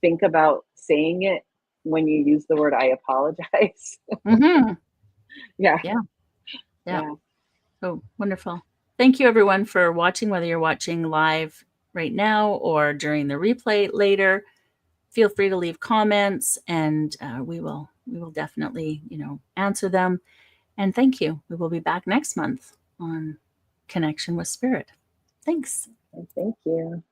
A: think about saying it when you use the word I apologize. Yeah.
B: Oh, wonderful. Thank you everyone for watching, whether you're watching live right now or during the replay later. Feel free to leave comments, and we will definitely answer them. And thank you. We will be back next month on Connection with Spirit. Thanks.
A: Thank you.